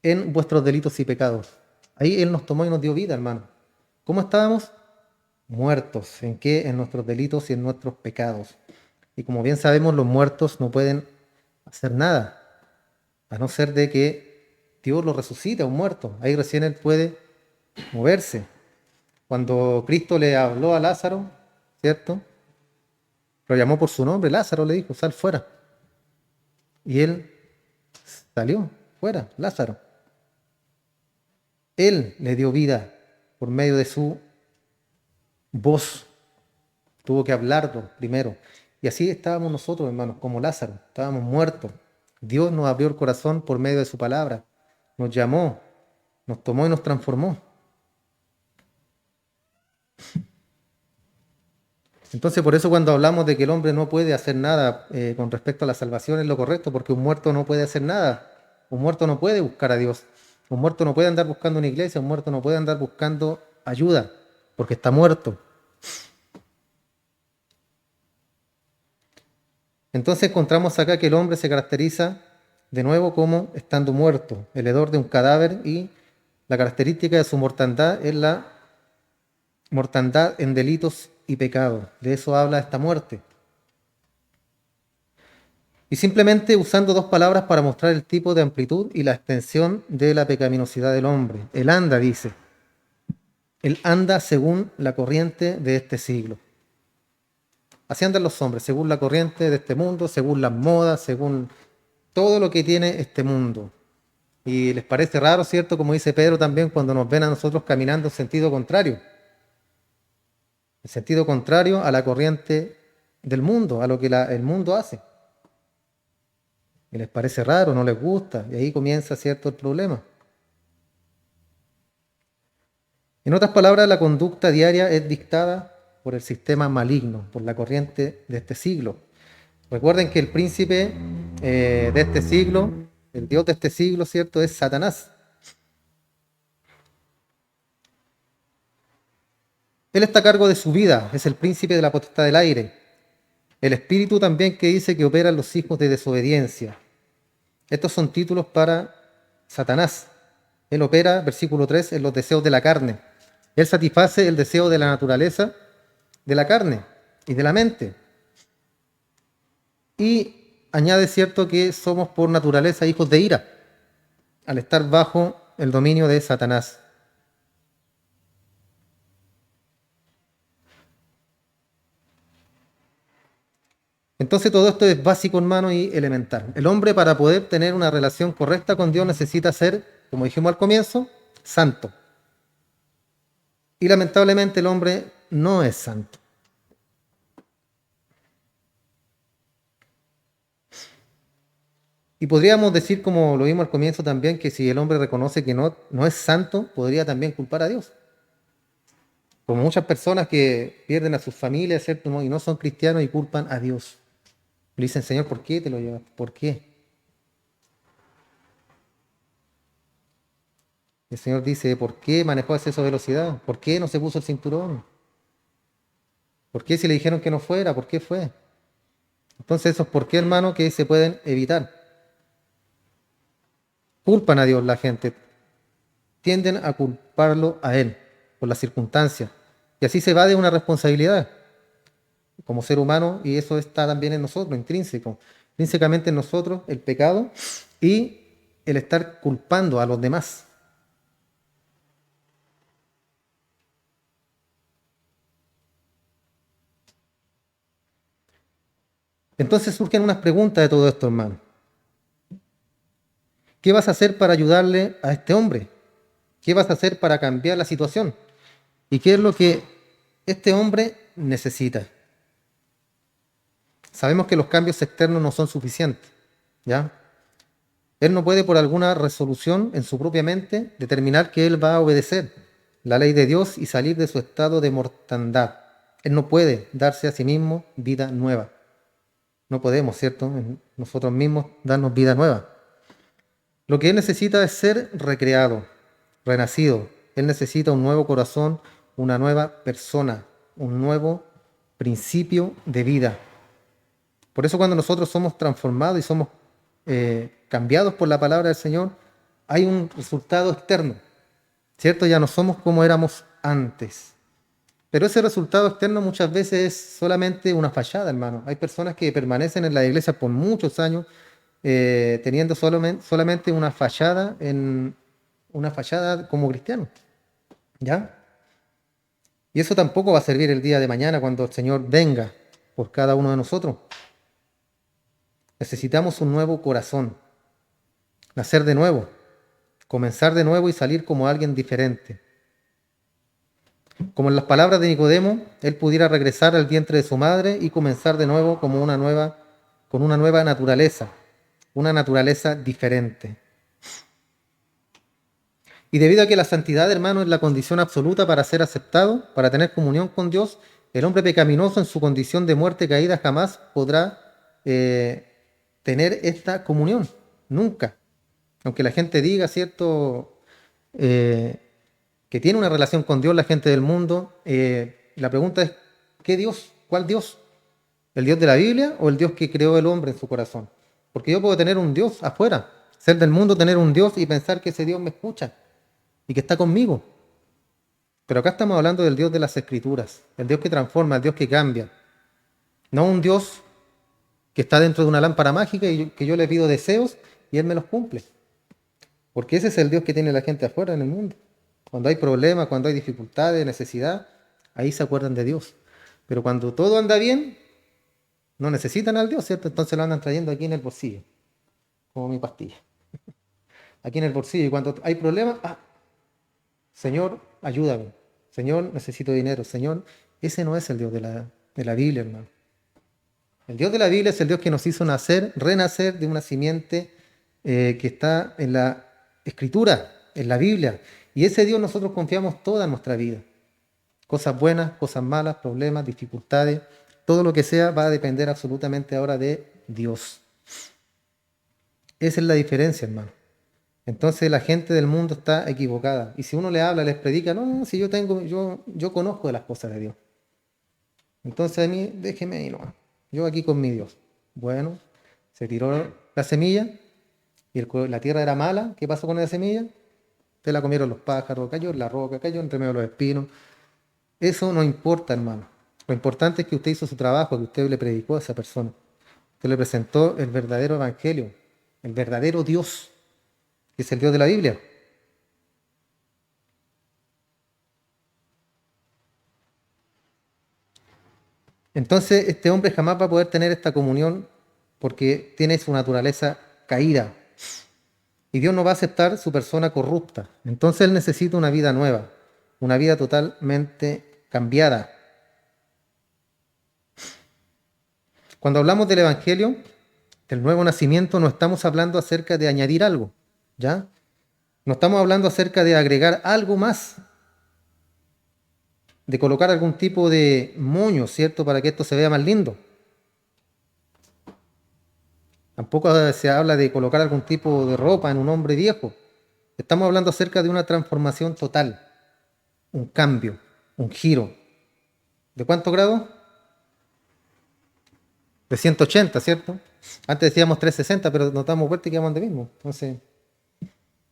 S1: en vuestros delitos y pecados. Ahí Él nos tomó y nos dio vida, hermano. ¿Cómo estábamos? Muertos. ¿En qué? En nuestros delitos y en nuestros pecados. Y como bien sabemos, los muertos no pueden hacer nada, a no ser de que Dios lo resucite a un muerto. Ahí recién Él puede moverse. Cuando Cristo le habló a Lázaro, ¿cierto? Lo llamó por su nombre, Lázaro le dijo, sal fuera. Y él salió fuera, Lázaro. Él le dio vida por medio de su voz. Tuvo que hablarlo primero. Y así estábamos nosotros, hermanos, como Lázaro. Estábamos muertos. Dios nos abrió el corazón por medio de su palabra. Nos llamó, nos tomó y nos transformó. Entonces, por eso cuando hablamos de que el hombre no puede hacer nada con respecto a la salvación es lo correcto, porque un muerto no puede hacer nada. Un muerto no puede buscar a Dios. Un muerto no puede andar buscando una iglesia, un muerto no puede andar buscando ayuda, porque está muerto. Entonces encontramos acá que el hombre se caracteriza de nuevo como estando muerto, el hedor de un cadáver, y la característica de su mortandad es la mortandad en delitos y pecados. De eso habla esta muerte. Y simplemente usando dos palabras para mostrar el tipo de amplitud y la extensión de la pecaminosidad del hombre. Él anda, dice. Él anda según la corriente de este siglo. Así andan los hombres, según la corriente de este mundo, según las modas, según todo lo que tiene este mundo. Y les parece raro, ¿cierto? Como dice Pedro también, cuando nos ven a nosotros caminando en sentido contrario. En sentido contrario a la corriente del mundo, a lo que el mundo hace. Y les parece raro, no les gusta, y ahí comienza, ¿cierto?, el problema. En otras palabras, la conducta diaria es dictada por el sistema maligno, por la corriente de este siglo. Recuerden que el príncipe de este siglo, el Dios de este siglo, ¿cierto?, es Satanás. Él está a cargo de su vida, es el príncipe de la potestad del aire. El espíritu también que dice que opera en los hijos de desobediencia. Estos son títulos para Satanás. Él opera, versículo 3, en los deseos de la carne. Él satisface el deseo de la naturaleza, de la carne y de la mente. Y añade, cierto, que somos por naturaleza hijos de ira, al estar bajo el dominio de Satanás. Entonces todo esto es básico, hermano, y elemental. El hombre, para poder tener una relación correcta con Dios, necesita ser, como dijimos al comienzo, santo. Y lamentablemente el hombre no es santo. Y podríamos decir, como lo vimos al comienzo también, que si el hombre reconoce que no es santo, podría también culpar a Dios. Como muchas personas que pierden a sus familias, ¿cierto?, y no son cristianos y culpan a Dios. Le dicen, Señor, ¿por qué te lo llevas? ¿Por qué? El Señor dice, ¿por qué manejó a exceso de velocidad? ¿Por qué no se puso el cinturón? ¿Por qué si le dijeron que no fuera? ¿Por qué fue? Entonces esos por qué, hermano, que se pueden evitar. Culpan a Dios la gente. Tienden a culparlo a Él por las circunstancias. Y así se va de una responsabilidad como ser humano, y eso está también en nosotros, intrínseco. Intrínsecamente en nosotros el pecado y el estar culpando a los demás. Entonces surgen unas preguntas de todo esto, hermano. ¿Qué vas a hacer para ayudarle a este hombre? ¿Qué vas a hacer para cambiar la situación? ¿Y qué es lo que este hombre necesita? Sabemos que los cambios externos no son suficientes, ¿ya? Él no puede por alguna resolución en su propia mente determinar que él va a obedecer la ley de Dios y salir de su estado de mortandad. Él no puede darse a sí mismo vida nueva. No podemos, ¿cierto?, nosotros mismos darnos vida nueva. Lo que él necesita es ser recreado, renacido. Él necesita un nuevo corazón, una nueva persona, un nuevo principio de vida. Por eso cuando nosotros somos transformados y somos cambiados por la palabra del Señor, hay un resultado externo, ¿cierto? Ya no somos como éramos antes. Pero ese resultado externo muchas veces es solamente una fachada, hermano. Hay personas que permanecen en la iglesia por muchos años teniendo solamente una fachada como cristiano, ¿ya? Y eso tampoco va a servir el día de mañana cuando el Señor venga por cada uno de nosotros. Necesitamos un nuevo corazón, nacer de nuevo, comenzar de nuevo y salir como alguien diferente. Como en las palabras de Nicodemo, él pudiera regresar al vientre de su madre y comenzar de nuevo con una nueva naturaleza, una naturaleza diferente. Y debido a que la santidad, hermano, es la condición absoluta para ser aceptado, para tener comunión con Dios, El hombre pecaminoso en su condición de muerte caída jamás podrá tener esta comunión, nunca. Aunque la gente diga, ¿cierto?, que tiene una relación con Dios, la gente del mundo, la pregunta es, ¿qué Dios? ¿Cuál Dios? ¿El Dios de la Biblia o el Dios que creó el hombre en su corazón? Porque yo puedo tener un Dios afuera, ser del mundo, tener un Dios y pensar que ese Dios me escucha y que está conmigo. Pero acá estamos hablando del Dios de las Escrituras, el Dios que transforma, el Dios que cambia. No un Dios que está dentro de una lámpara mágica y que yo le pido deseos y Él me los cumple. Porque ese es el Dios que tiene la gente afuera en el mundo. Cuando hay problemas, cuando hay dificultades, necesidad, ahí se acuerdan de Dios. Pero cuando todo anda bien, no necesitan al Dios, ¿cierto? Entonces lo andan trayendo aquí en el bolsillo, como mi pastilla. Aquí en el bolsillo. Y cuando hay problemas, Señor, ayúdame. Señor, necesito dinero. Señor, ese no es el Dios de la Biblia, hermano. El Dios de la Biblia es el Dios que nos hizo nacer, renacer de una simiente que está en la Escritura, en la Biblia. Y ese Dios nosotros confiamos toda nuestra vida. Cosas buenas, cosas malas, problemas, dificultades, todo lo que sea va a depender absolutamente ahora de Dios. Esa es la diferencia, hermano. Entonces la gente del mundo está equivocada. Y si uno le habla, les predica, no, si yo conozco de las cosas de Dios. Entonces a mí, déjeme ahí nomás. Yo aquí con mi Dios. Bueno, se tiró la semilla y la tierra era mala. ¿Qué pasó con esa semilla? Se la comieron los pájaros, cayó en la roca, cayó entre medio de los espinos. Eso no importa, hermano. Lo importante es que usted hizo su trabajo, que usted le predicó a esa persona. Usted le presentó el verdadero evangelio, el verdadero Dios, que es el Dios de la Biblia. Entonces, este hombre jamás va a poder tener esta comunión porque tiene su naturaleza caída. Y Dios no va a aceptar su persona corrupta. Entonces él necesita una vida nueva, una vida totalmente cambiada. Cuando hablamos del Evangelio, del nuevo nacimiento, no estamos hablando acerca de añadir algo, ¿ya? No estamos hablando acerca de agregar algo más, de colocar algún tipo de moño, ¿cierto?, para que esto se vea más lindo. Tampoco se habla de colocar algún tipo de ropa en un hombre viejo. Estamos hablando acerca de una transformación total, un cambio, un giro. ¿De cuántos grados? De 180, ¿cierto? Antes decíamos 360, pero nos damos vuelta y quedamos de mismo. Entonces,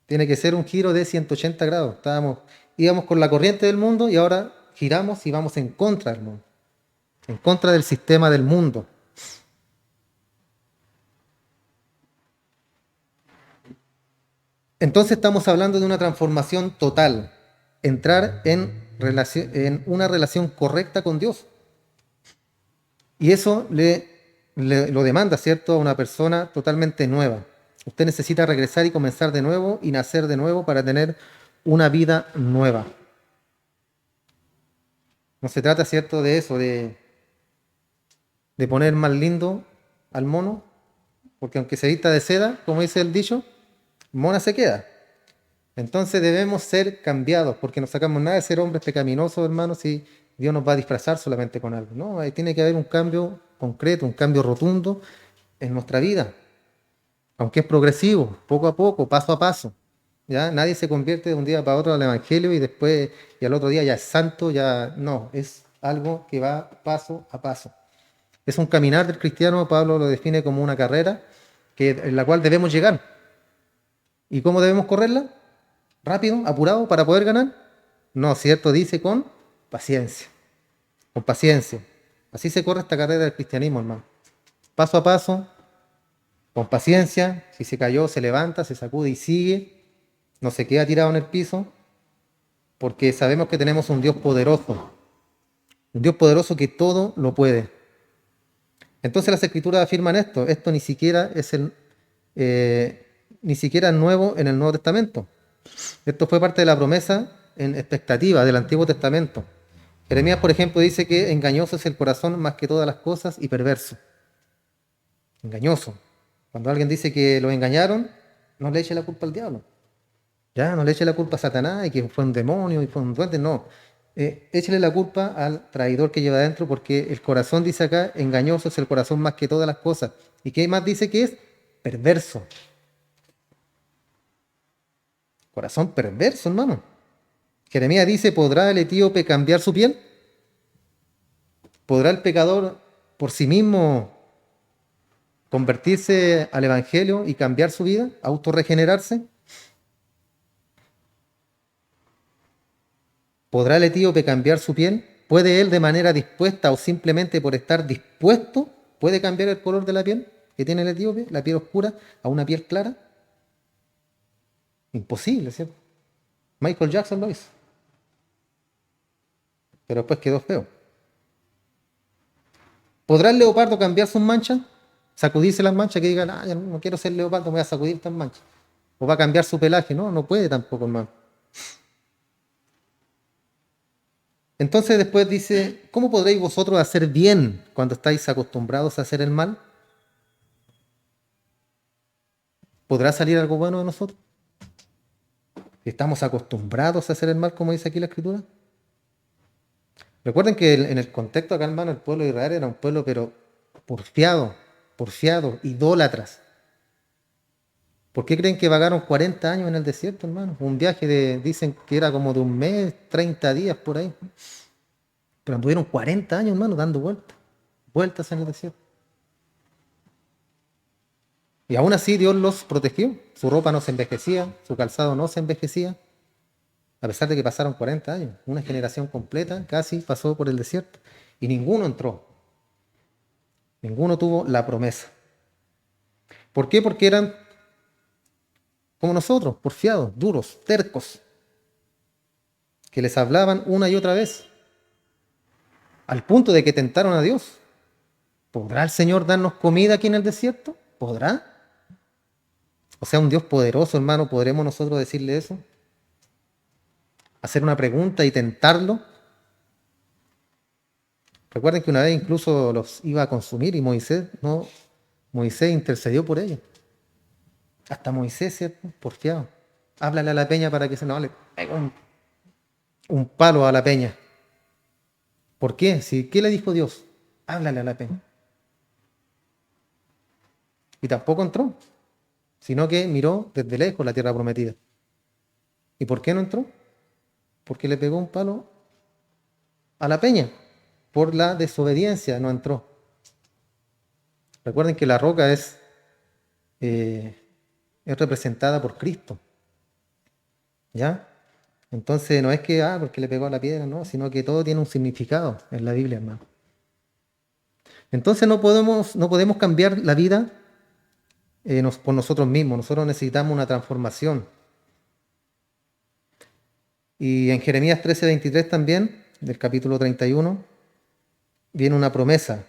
S1: tiene que ser un giro de 180 grados. Íbamos con la corriente del mundo y ahora giramos y vamos en contra del mundo, en contra del sistema del mundo. Entonces estamos hablando de una transformación total, entrar en una relación correcta con Dios. Y eso lo demanda, ¿cierto?, a una persona totalmente nueva. Usted necesita regresar y comenzar de nuevo y nacer de nuevo para tener una vida nueva. No se trata, ¿cierto?, de eso, de poner más lindo al mono, porque aunque se vista de seda, como dice el dicho, mona se queda. Entonces debemos ser cambiados, porque no sacamos nada de ser hombres pecaminosos, hermanos, si Dios nos va a disfrazar solamente con algo. No, ahí tiene que haber un cambio concreto, un cambio rotundo en nuestra vida, aunque es progresivo, poco a poco, paso a paso. ¿Ya? Nadie se convierte de un día para otro al Evangelio y después, y al otro día ya es santo, ya no, es algo que va paso a paso. Es un caminar del cristiano, Pablo lo define como una carrera en la cual debemos llegar. ¿Y cómo debemos correrla? ¿Rápido, apurado para poder ganar? No, ¿cierto? Dice con paciencia, con paciencia. Así se corre esta carrera del cristianismo, hermano. Paso a paso, con paciencia. Si se cayó, se levanta, se sacude y sigue. No se queda tirado en el piso, porque sabemos que tenemos un Dios poderoso. Un Dios poderoso que todo lo puede. Entonces las Escrituras afirman esto. Esto ni siquiera es ni siquiera nuevo en el Nuevo Testamento. Esto fue parte de la promesa en expectativa del Antiguo Testamento. Jeremías, por ejemplo, dice que engañoso es el corazón más que todas las cosas y perverso. Engañoso. Cuando alguien dice que lo engañaron, no le eche la culpa al diablo. Ya, no le eche la culpa a Satanás y que fue un demonio y fue un duende, no. échele la culpa al traidor que lleva adentro, porque el corazón, dice acá, engañoso es el corazón más que todas las cosas. ¿Y qué más dice que es? Perverso. Corazón perverso, hermano. Jeremías dice, ¿podrá el etíope cambiar su piel? ¿Podrá el pecador por sí mismo convertirse al Evangelio y cambiar su vida? ¿Autorregenerarse? ¿Podrá el etíope cambiar su piel? ¿Puede él de manera dispuesta o simplemente por estar dispuesto, puede cambiar el color de la piel que tiene el etíope, la piel oscura, a una piel clara? Imposible, ¿cierto? Michael Jackson lo hizo, pero después quedó feo. ¿Podrá el leopardo cambiar sus manchas? Sacudirse las manchas, que digan, ya no quiero ser leopardo, me voy a sacudir estas manchas. ¿O va a cambiar su pelaje? No, no puede tampoco, hermano. Entonces después dice, ¿cómo podréis vosotros hacer bien cuando estáis acostumbrados a hacer el mal? ¿Podrá salir algo bueno de nosotros? ¿Estamos acostumbrados a hacer el mal, como dice aquí la Escritura? Recuerden que en el contexto acá, hermano, el pueblo de Israel era un pueblo, pero porfiado, idólatras. ¿Por qué creen que vagaron 40 años en el desierto, hermano? Un viaje dicen que era como de un mes, 30 días por ahí. Pero anduvieron 40 años, hermano, dando vueltas en el desierto. Y aún así Dios los protegió. Su ropa no se envejecía, su calzado no se envejecía, a pesar de que pasaron 40 años. Una generación completa casi pasó por el desierto. Y ninguno entró. Ninguno tuvo la promesa. ¿Por qué? Porque eran como nosotros, porfiados, duros, tercos, que les hablaban una y otra vez, al punto de que tentaron a Dios. ¿Podrá el Señor darnos comida aquí en el desierto? ¿Podrá? O sea, un Dios poderoso, hermano, ¿podremos nosotros decirle eso? ¿Hacer una pregunta y tentarlo? Recuerden que una vez incluso los iba a consumir y Moisés intercedió por ellos. Hasta Moisés, ¿cierto? Porfiado. Háblale a la peña para que se no le pegue un palo a la peña. ¿Por qué? ¿Qué le dijo Dios? Háblale a la peña. Y tampoco entró, sino que miró desde lejos la tierra prometida. ¿Y por qué no entró? Porque le pegó un palo a la peña. Por la desobediencia no entró. Recuerden que la roca es representada por Cristo. ¿Ya? Entonces no es que, porque le pegó a la piedra, no, sino que todo tiene un significado en la Biblia, hermano. Entonces no podemos cambiar la vida por nosotros mismos. Nosotros necesitamos una transformación. Y en Jeremías 13:23 también, del capítulo 31, viene una promesa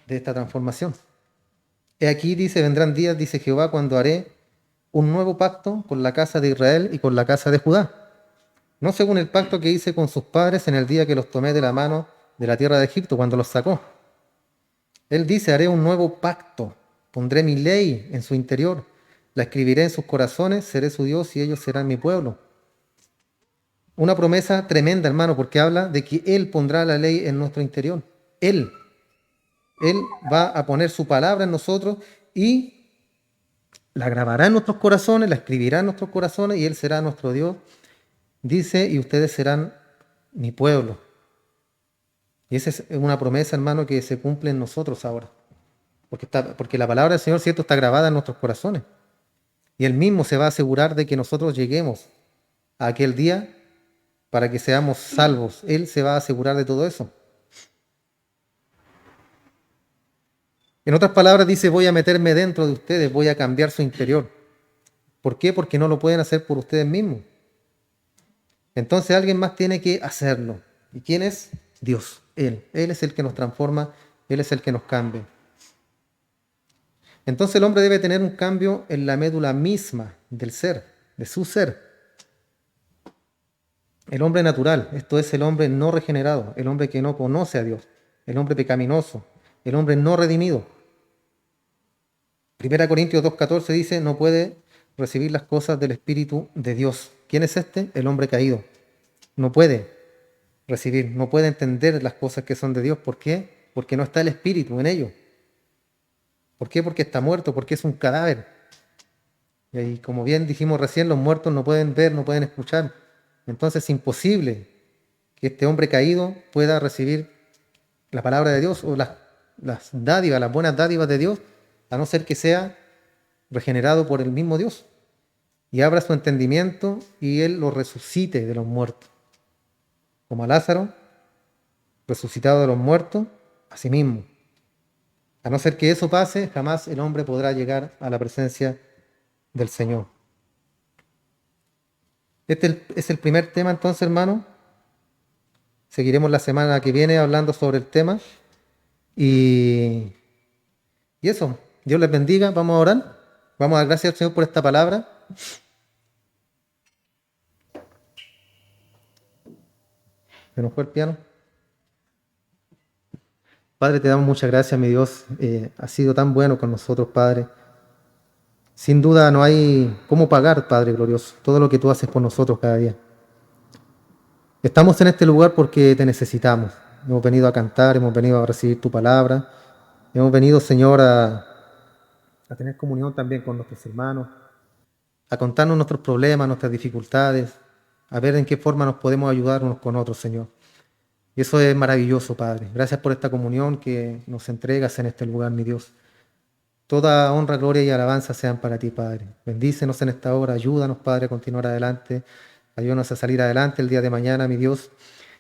S1: de esta transformación. He aquí, dice, vendrán días, dice Jehová, cuando haré un nuevo pacto con la casa de Israel y con la casa de Judá. No según el pacto que hice con sus padres en el día que los tomé de la mano de la tierra de Egipto, cuando los sacó. Él dice, haré un nuevo pacto, pondré mi ley en su interior, la escribiré en sus corazones, seré su Dios y ellos serán mi pueblo. Una promesa tremenda, hermano, porque habla de que Él pondrá la ley en nuestro interior. Él va a poner su palabra en nosotros y la grabará en nuestros corazones, la escribirá en nuestros corazones y Él será nuestro Dios. Dice, y ustedes serán mi pueblo. Y esa es una promesa, hermano, que se cumple en nosotros ahora. Porque la palabra del Señor, cierto, está grabada en nuestros corazones. Y Él mismo se va a asegurar de que nosotros lleguemos a aquel día para que seamos salvos. Él se va a asegurar de todo eso. En otras palabras dice, voy a meterme dentro de ustedes, voy a cambiar su interior. ¿Por qué? Porque no lo pueden hacer por ustedes mismos. Entonces alguien más tiene que hacerlo. ¿Y quién es? Dios, Él. Él es el que nos transforma, Él es el que nos cambia. Entonces el hombre debe tener un cambio en la médula misma del ser, de su ser. El hombre natural, esto es el hombre no regenerado, el hombre que no conoce a Dios, el hombre pecaminoso, el hombre no redimido. 1 Corintios 2:14 dice, no puede recibir las cosas del Espíritu de Dios. ¿Quién es este? El hombre caído. No puede. recibir, no puede entender las cosas que son de Dios. ¿Por qué? Porque no está el Espíritu en ellos. ¿Por qué? Porque está muerto, porque es un cadáver. Y ahí, como bien dijimos recién, los muertos no pueden ver, no pueden escuchar. Entonces es imposible que este hombre caído pueda recibir la palabra de Dios o las dádivas, las buenas dádivas de Dios, a no ser que sea regenerado por el mismo Dios y abra su entendimiento y Él lo resucite de los muertos. Como a Lázaro, resucitado de los muertos, a sí mismo. A no ser que eso pase, jamás el hombre podrá llegar a la presencia del Señor. Este es el primer tema entonces, hermano. Seguiremos la semana que viene hablando sobre el tema. Y, y eso, Dios les bendiga. Vamos a orar. Vamos a dar gracias al Señor por esta palabra. Se nos fue el piano. Padre, te damos muchas gracias, mi Dios. Has sido tan bueno con nosotros, Padre. Sin duda no hay cómo pagar, Padre glorioso, todo lo que tú haces por nosotros cada día. Estamos en este lugar porque te necesitamos. Hemos venido a cantar, hemos venido a recibir tu palabra. Hemos venido, Señor, a tener comunión también con nuestros hermanos, a contarnos nuestros problemas, nuestras dificultades, a ver en qué forma nos podemos ayudar unos con otros, Señor. Y eso es maravilloso, Padre. Gracias por esta comunión que nos entregas en este lugar, mi Dios. Toda honra, gloria y alabanza sean para ti, Padre. Bendícenos en esta hora, ayúdanos, Padre, a continuar adelante. Ayúdanos a salir adelante el día de mañana, mi Dios,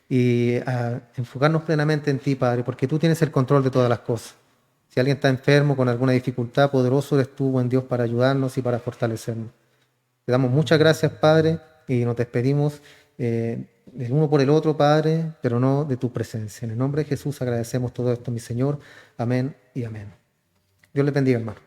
S1: y a enfocarnos plenamente en ti, Padre, porque tú tienes el control de todas las cosas. Si alguien está enfermo con alguna dificultad, poderoso eres tú, buen Dios, para ayudarnos y para fortalecernos. Te damos muchas gracias, Padre, y nos despedimos del uno por el otro, Padre, pero no de tu presencia. En el nombre de Jesús agradecemos todo esto, mi Señor. Amén y amén. Dios les bendiga, hermano.